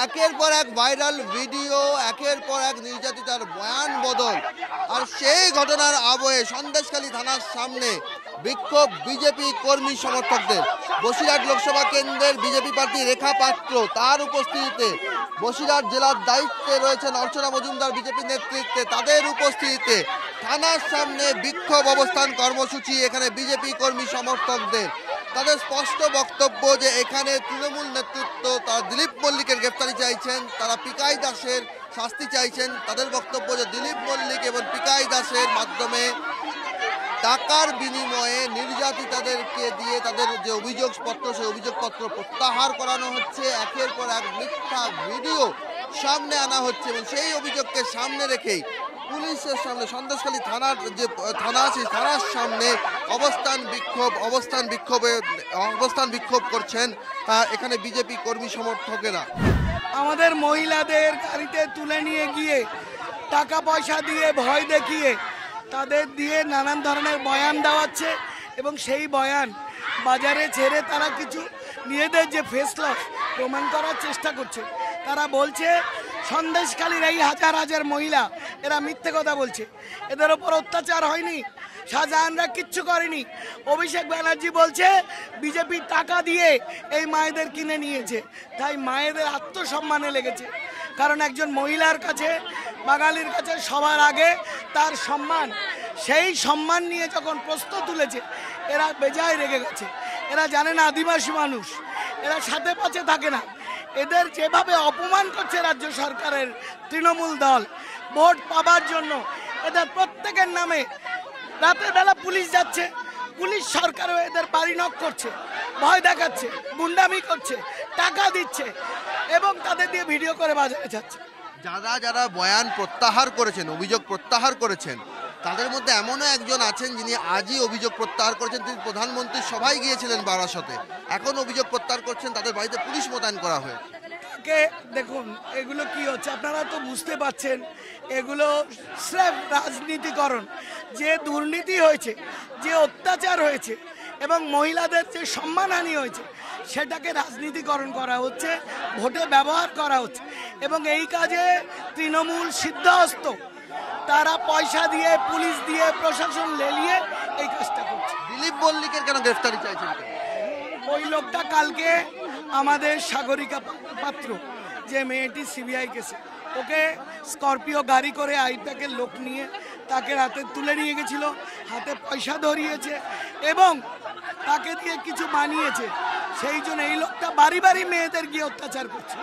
একের পর এক ভাইরাল ভিডিও, একের পর এক নির্যাতিতার বয়ান বদল, আর সেই ঘটনার আবহে সন্দেশখালী থানার সামনে বিক্ষোভ বিজেপি কর্মী সমর্থকদের। বসিরহাট লোকসভা কেন্দ্রের বিজেপি প্রার্থী রেখা পাত্র, তার উপস্থিতিতে বসিরহাট জেলার দায়িত্বে রয়েছেন অর্চনা মজুমদার বিজেপি নেতৃত্বে, তাদের উপস্থিতিতে থানার সামনে বিক্ষোভ অবস্থান কর্মসূচি এখানে বিজেপি কর্মী সমর্থকদের। তাদের স্পষ্ট বক্তব্য যে এখানে তৃণমূল নেতৃত্ব তারা দিলীপ মল্লিকের গ্রেফতারি চাইছেন, তারা পিকাই দাসের শাস্তি চাইছেন। তাদের বক্তব্য যে দিলীপ মল্লিক এবং পিকাই দাসের মাধ্যমে টাকার বিনিময়ে নির্যাতিতাদেরকে দিয়ে তাদের যে অভিযোগপত্র, সেই অভিযোগপত্র প্রত্যাহার করানো হচ্ছে। একের পর এক মিথ্যা ভিডিও সামনে আনা হচ্ছে এবং সেই অভিযোগকে সামনে রেখেই পুলিশের সামনে সন্দেশখালী থানার যে থানা আছে থানার সামনে অবস্থান বিক্ষোভ করছেন এখানে বিজেপি কর্মী সমর্থকেরা। আমাদের মহিলাদের গাড়িতে তুলে নিয়ে গিয়ে টাকা পয়সা দিয়ে ভয় দেখিয়ে তাদের দিয়ে নানান ধরনের বয়ান দেওয়াচ্ছে এবং সেই বয়ান বাজারে ছেড়ে তারা কিছু নিজেদের যে ফেস লস প্রমাণ করার চেষ্টা করছে। তারা বলছে সন্দেশখালীর এই হাজার হাজার মহিলা এরা মিথ্যে কথা বলছে, এদের ওপর অত্যাচার হয়নি, শাহজাহানরা কিচ্ছু করেনি। অভিষেক ব্যানার্জি বলছে বিজেপি টাকা দিয়ে এই মায়েদের কিনে নিয়েছে, তাই মায়েদের আত্মসম্মানে লেগেছে। কারণ একজন মহিলার কাছে, বাঙালির কাছে সবার আগে তার সম্মান, সেই সম্মান নিয়ে যখন প্রশ্ন তুলেছে এরা বেজায় রেগে গেছে। এরা জানে না আদিবাসী মানুষ, এরা সাথে পাশে থাকে না। এদের যেভাবে অপমান করছে রাজ্য সরকারের তৃণমূল দল ভোট পাবার জন্য, এদের প্রত্যেকের নামে রাতের বেলা পুলিশ যাচ্ছে, পুলিশ সরকারও এদের বাড়ি নক করছে, ভয় দেখাচ্ছে, গুন্ডামি করছে, টাকা দিচ্ছে এবং তাদের দিয়ে ভিডিও করে বাজারে যাচ্ছে। যারা বয়ান প্রত্যাহার করেছেন, অভিযোগ প্রত্যাহার করেছেন, তাদের মধ্যে এমনও একজন আছেন যিনি আজই অভিযোগ প্রত্যাহার করেছেন। তিনি প্রধানমন্ত্রীর সভায় গিয়েছিলেন বারাসতে, এখন অভিযোগ প্রত্যাহার করছেন, তাদের বাড়িতে পুলিশ মোতায়েন করা হয়। দেখুন এগুলো কি হচ্ছে আপনারা তো বুঝতে পারছেন, এগুলো স্রেফ রাজনীতিকরণ। যে দুর্নীতি হয়েছে, যে অত্যাচার হয়েছে এবং মহিলাদের যে সম্মানহানি হয়েছে সেটাকে রাজনীতিকরণ করা হচ্ছে, ভোটে ব্যবহার করা হচ্ছে এবং এই কাজে তৃণমূল সিদ্ধহস্ত। তারা পয়সা দিয়ে, পুলিশ দিয়ে, প্রশাসন লেলিয়ে এই কাজটা করছে। দিলীপ মল্লিকের কেন গ্রেফতারি চাইছেন? ওই লোকটা কালকে আমাদের সাগরিকা পাত্র, যে মেয়েটি সিবিআই কেসে, ওকে স্করপিও গাড়ি করে আইপ্যাকের লোক নিয়ে তাকে রাতে তুলে নিয়ে গেছিল, হাতে পয়সা ধরিয়েছে এবং তাকে দিয়ে কিছু বানিয়েছে। সেই জন্য এই লোকটা বাড়ি বাড়ি মেয়েদের গিয়ে অত্যাচার করছে।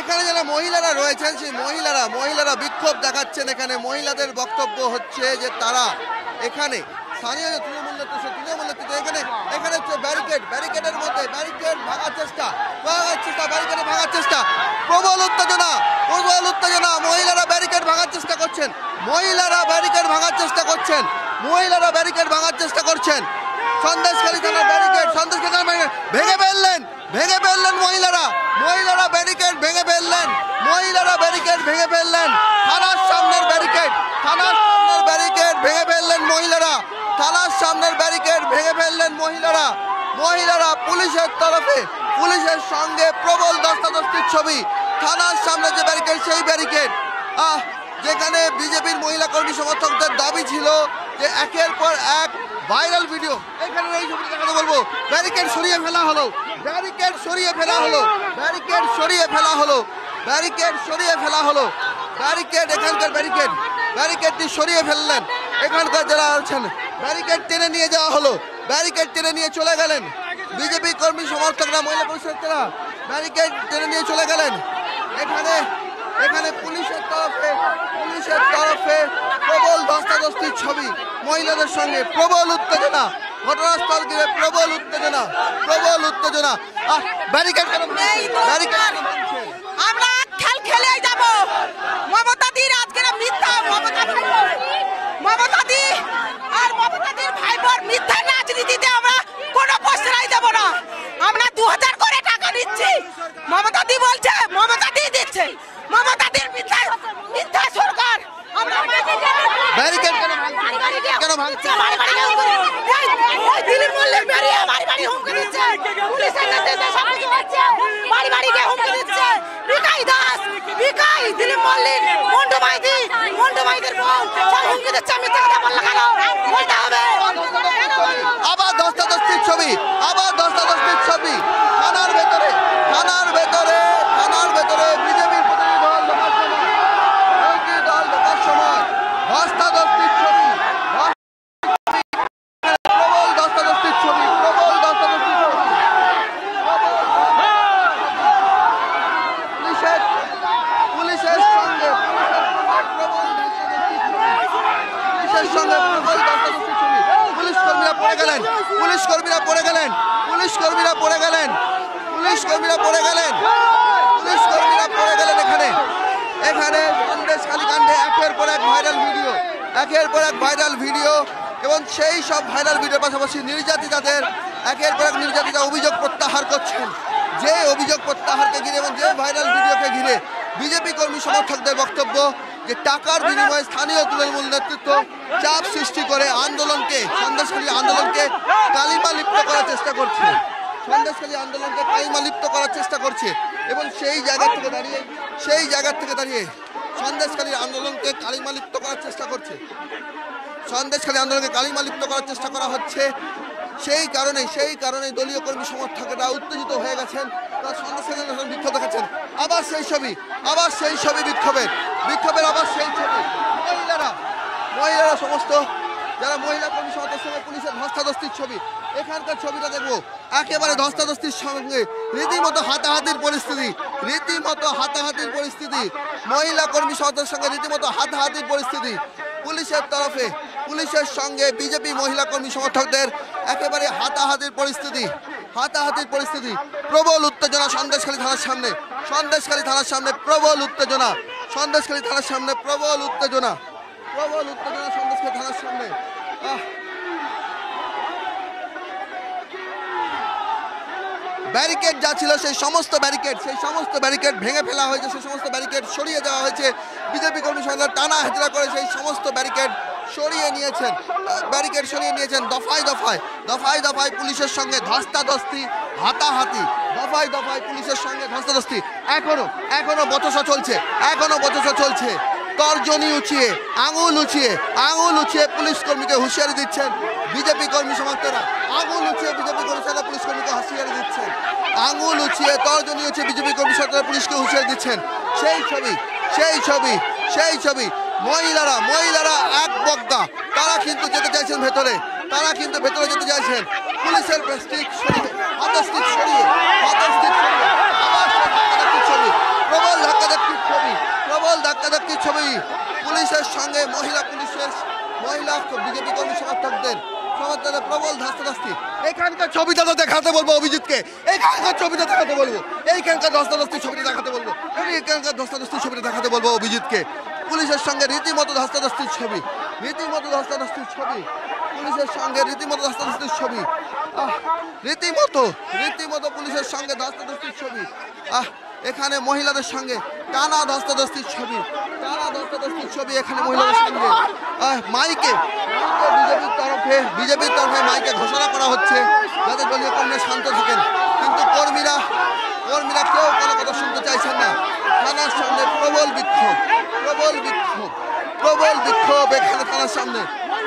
এখানে যারা মহিলারা রয়েছেন সেই মহিলারা বিক্ষোভ দেখাচ্ছেন। এখানে মহিলাদের বক্তব্য হচ্ছে যে তারা এখানে স্থানীয় যে তৃণমূল নেতৃত্ব এখানে ব্যারিকেডের মধ্যে ব্যারিকেড ভাঙার চেষ্টা, প্রবল উত্তেজনা। মহিলারা ব্যারিকেড ভাঙার চেষ্টা করছেন। সন্দেশখালী থানার ব্যারিকেড ভেঙে ফেললেন মহিলারা ব্যারিকেড ভেঙে ফেললেন। থানার সামনের ব্যারিকেড ভেঙে ফেললেন মহিলারা। পুলিশের সঙ্গে প্রবল ধস্তাধস্তির ছবি। থানার সামনে যে ব্যারিকেড, সেই ব্যারিকেড যেখানে বিজেপির মহিলা কর্মী সমর্থকদের দাবি ছিল যে একের পর এক ভাইরাল ভিডিও। এখানে এই ছবিটা দেখাতে বলবো, ব্যারিকেড সরিয়ে ফেলা হলো। এখানকার ব্যারিকেডটি সরিয়ে ফেললেন। এখানকার যারা আছেন ব্যারিকেড টেনে নিয়ে যাওয়া হলো, ব্যারিকেড টেনে নিয়ে চলে গেলেন বিজেপি কর্মী সমর্থকরা, মহিলা পরিষদরা ব্যারিকেড টেনে নিয়ে চলে গেলেন। এখানে পুলিশের তরফে প্রবল ধস্তাধস্তির ছবি, মহিলাদের সঙ্গে প্রবল উত্তেজনা, ঘটনাস্থল ঘিরে প্রবল উত্তেজনা। ব্যারিকেড আমরা খেল খেলে যাব। মমতাদির আজকের মিথ্যা, মমতাদি আর মমতাদির ভাইবোর মিথ্যা রাজনীতিতে আমরা কোনো প্রশ্রয় দেব না। আমরা 2000 করে টাকা দিচ্ছি, মমতাদি বলছে মমতাদি দিচ্ছে, মমতাদির মিথ্যা সরকার। আমরা ব্যারিকেড কেন ভাঙছে? দিলীপ মল্লিক বাড়ি হুমকি দিচ্ছে, পুলিশের নেতৃত্বে সবকিছু হচ্ছে, বাড়ি বাড়ি গিয়ে হুমকি দিচ্ছে। বিকাই দাস, বিকাই, দিলীপ মল্লিক, মন্টু মাইতির বউ সব হুমকি দিচ্ছে। মিথ্যা কথা বললে কেন? বলতে হবে। আবার ধস্তাধস্তির ছবি, আবার ধস্তাধস্তির ছবি থানার ভেতরে বিজেপির প্রতিনিধি দল ঢোকার সময় ধস্তাধস্তির ছবি, প্রবল ধস্তাধস্তির ছবি, পুলিশের সঙ্গে প্রবল ধস্তাধস্তির ছবি। পুলিশ কর্মীরা পড়ে গেলেন, এখানে সন্দেশখালী কাণ্ডে একের পর এক ভাইরাল ভিডিও এবং সেই সব ভাইরাল ভিডিওর পাশাপাশি নির্যাতিতাদের একের পর এক নির্যাতিতা অভিযোগ প্রত্যাহার করছেন। যে অভিযোগ প্রত্যাহারকে ঘিরে এবং যে ভাইরাল ভিডিওকে ঘিরে বিজেপি কর্মী সমর্থকদের বক্তব্য যে টাকার বিনিময়ে স্থানীয় তৃণমূল নেতৃত্ব চাপ সৃষ্টি করে সন্দেশখালী আন্দোলনকে কালিমা লিপ্ত করার চেষ্টা করছে এবং সেই জায়গা থেকে দাঁড়িয়ে সন্দেশখালী আন্দোলনকে কালিমা লিপ্ত করার চেষ্টা করা হচ্ছে। সেই কারণে দলীয় কর্মী সমর্থকেরা উত্তেজিত হয়ে গেছেন, তারা সন্দেশখালী বিক্ষোভ দেখাচ্ছেন। আবার সেই ছবি বিক্ষোভের আবার সেই ছবি। মহিলারা সমস্ত যারা মহিলা কর্মী সমর্থকের সঙ্গে পুলিশের ধস্তাধস্তির ছবি। এখানকার ছবিটা দেখবো, একেবারে ধস্তাধস্তির সঙ্গে রীতিমতো হাতাহাতির পরিস্থিতি, মহিলা কর্মী সমর্থকের সঙ্গে রীতিমতো হাতাহাতির পরিস্থিতি। পুলিশের সঙ্গে বিজেপি মহিলা কর্মী সমর্থকদের একেবারে হাতাহাতির পরিস্থিতি। প্রবল উত্তেজনা সন্দেশখালী থানার সামনে, প্রবল উত্তেজনা সন্দেশখালী থানার সামনে। ব্যারিকেড যা ছিল সেই সমস্ত ব্যারিকেড ভেঙে ফেলা হয়েছে, সেই সমস্ত ব্যারিকেড সরিয়ে দেওয়া হয়েছে। বিজেপি কর্মী সংগঠন টানা হেঁচড়া করে সেই সমস্ত ব্যারিকেড সরিয়ে নিয়েছেন। দফায় পুলিশের সঙ্গে ধস্তাধস্তি, হাতাহাতি, এখনো বচসা চলছে। তর্জনী উঁচিয়ে আঙুল উঁচিয়ে পুলিশ কর্মীকে হুঁশিয়ারি দিচ্ছেন বিজেপি কর্মী সমর্থকরা। তর্জনী উঁচিয়ে বিজেপি কর্মী সমর্থকরা পুলিশকে হুঁশিয়ারি দিচ্ছেন। সেই ছবি মহিলারা এক বগ্গা, তারা কিন্তু যেতে চাইছেন ভেতরে, যেতে চাইছেন। পুলিশের স্টিক সরিয়ে আবার প্রবল ধাক্কাধাক্কির ছবি পুলিশের সঙ্গে মহিলা বিজেপি কর্মী সমর্থকদের প্রবল ধস্তাধস্তি। এখানকার ছবিটা তো দেখাতে বলবো অভিজিৎকে, এইখানকার ধস্তাধস্তির ছবিটা দেখাতে বলবো অভিজিৎকে। পুলিশের সঙ্গে রীতিমতো ধস্তাধস্তির ছবি, পুলিশের সঙ্গে রীতিমতো পুলিশের সঙ্গে ধস্তাধস্তির ছবি। এখানে মহিলাদের সঙ্গে টানা ধস্তাধস্তির ছবি এখানে মহিলাদের সঙ্গে মাইকে বিজেপির তরফে মাইকে ঘোষণা করা হচ্ছে যাতে দলীয় কর্মী শান্ত থাকেন, কিন্তু কর্মীরা কেউ কোনো কথা শুনতে চাইছেন না। থানার সামনে প্রবল বিক্ষোভ এখানে থানার সামনে।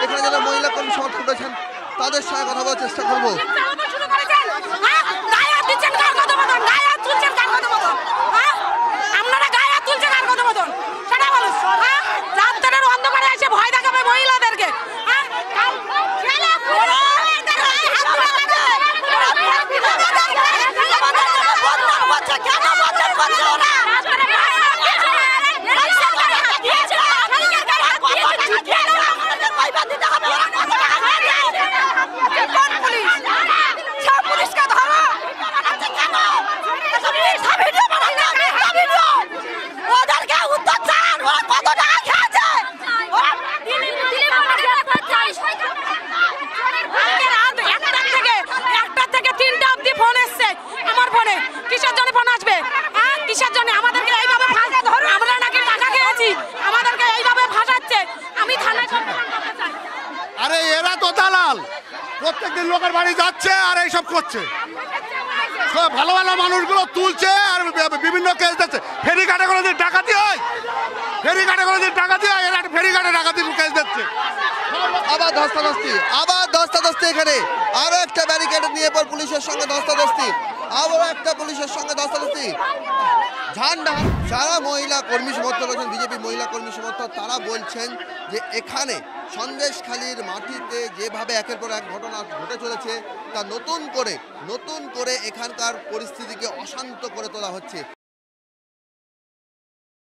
এখানে যারা মহিলা কর্মী সমর্থক রয়েছেন তাদের সঙ্গে কথা বলার চেষ্টা করবো। প্রত্যেকদিন লোকের বাড়ি যাচ্ছে আর এইসব করছে। সব ভালো ভালো মানুষগুলো তুলছে আর বিভিন্ন কেস দিচ্ছে। ফেরিঘাটে কোনো দিন ডাকাতি হয়, ফেরিঘাটে কোনো দিন ডাকাতি হয়, এরা ফেরিঘাটে ডাকাতির কেস দিচ্ছে। আবার ধস্তাধস্তি এখানে আরো একটা ব্যারিকেড নিয়ে পর পুলিশের সঙ্গে ধস্তাধস্তি, আবারও একটা পুলিশের সঙ্গে ধস্তাধস্তি। ঝান্ডা যারা মহিলা কর্মী সমর্থক রয়েছেন, বিজেপি মহিলা কর্মী সমর্থক, তারা বলছেন যে এখানে সন্দেশখালীর মাটিতে যেভাবে একের পর এক ঘটনা ঘটে চলেছে তা নতুন করে এখানকার পরিস্থিতিকে অশান্ত করে তোলা হচ্ছে।